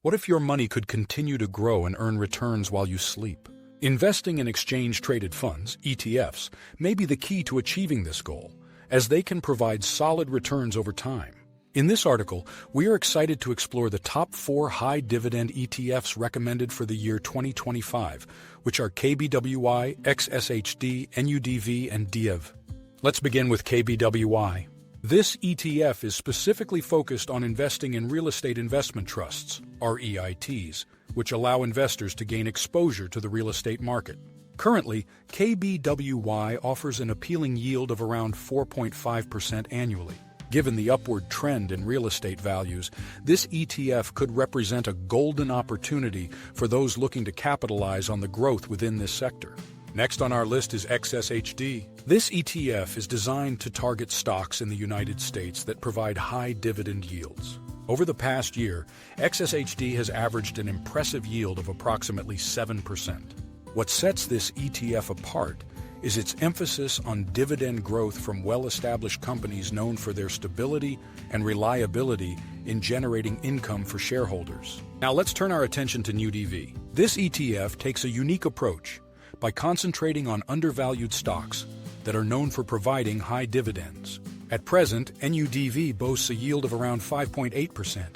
What if your money could continue to grow and earn returns while you sleep? Investing in exchange-traded funds, ETFs, may be the key to achieving this goal, as they can provide solid returns over time. In this article, we are excited to explore the top 4 high-dividend ETFs recommended for the year 2025, which are KBWY, XSHD, NUDV, and DIV. Let's begin with KBWY. This ETF is specifically focused on investing in real estate investment trusts, REITs, which allow investors to gain exposure to the real estate market. Currently, KBWY offers an appealing yield of around 4.5% annually. Given the upward trend in real estate values, this ETF could represent a golden opportunity for those looking to capitalize on the growth within this sector. Next on our list is XSHD. This ETF is designed to target stocks in the United States that provide high dividend yields. Over the past year, XSHD has averaged an impressive yield of approximately 7%. What sets this ETF apart is its emphasis on dividend growth from well-established companies known for their stability and reliability in generating income for shareholders. Now let's turn our attention to NUDV. This ETF takes a unique approach by concentrating on undervalued stocks that are known for providing high dividends. At present, NUDV boasts a yield of around 5.8%.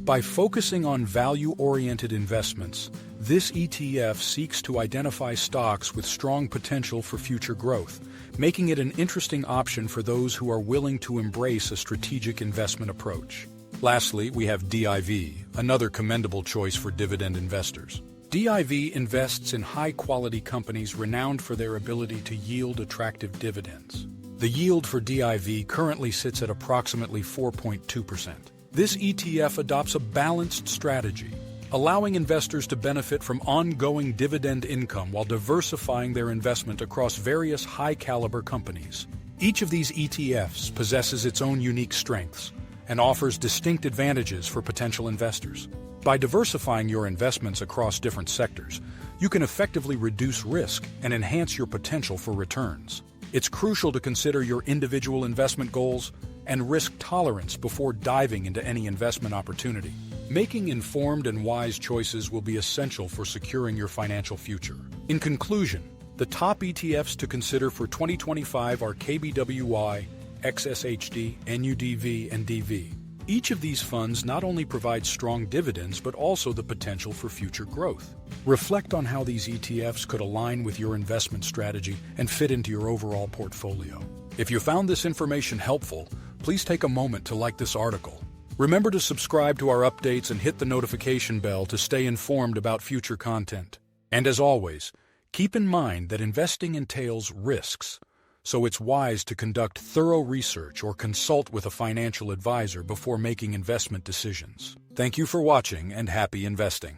By focusing on value-oriented investments, this ETF seeks to identify stocks with strong potential for future growth, making it an interesting option for those who are willing to embrace a strategic investment approach. Lastly, we have DIV, another commendable choice for dividend investors. DIV invests in high-quality companies renowned for their ability to yield attractive dividends. The yield for DIV currently sits at approximately 4.2%. This ETF adopts a balanced strategy, allowing investors to benefit from ongoing dividend income while diversifying their investment across various high-caliber companies. Each of these ETFs possesses its own unique strengths and offers distinct advantages for potential investors. By diversifying your investments across different sectors, you can effectively reduce risk and enhance your potential for returns. It's crucial to consider your individual investment goals and risk tolerance before diving into any investment opportunity. Making informed and wise choices will be essential for securing your financial future. In conclusion, the top ETFs to consider for 2025 are KBWY, XSHD, NUDV, and DV. Each of these funds not only provides strong dividends but also the potential for future growth. Reflect on how these ETFs could align with your investment strategy and fit into your overall portfolio. If you found this information helpful, please take a moment to like this article. Remember to subscribe to our updates and hit the notification bell to stay informed about future content. And as always, keep in mind that investing entails risks, so it's wise to conduct thorough research or consult with a financial advisor before making investment decisions. Thank you for watching and happy investing.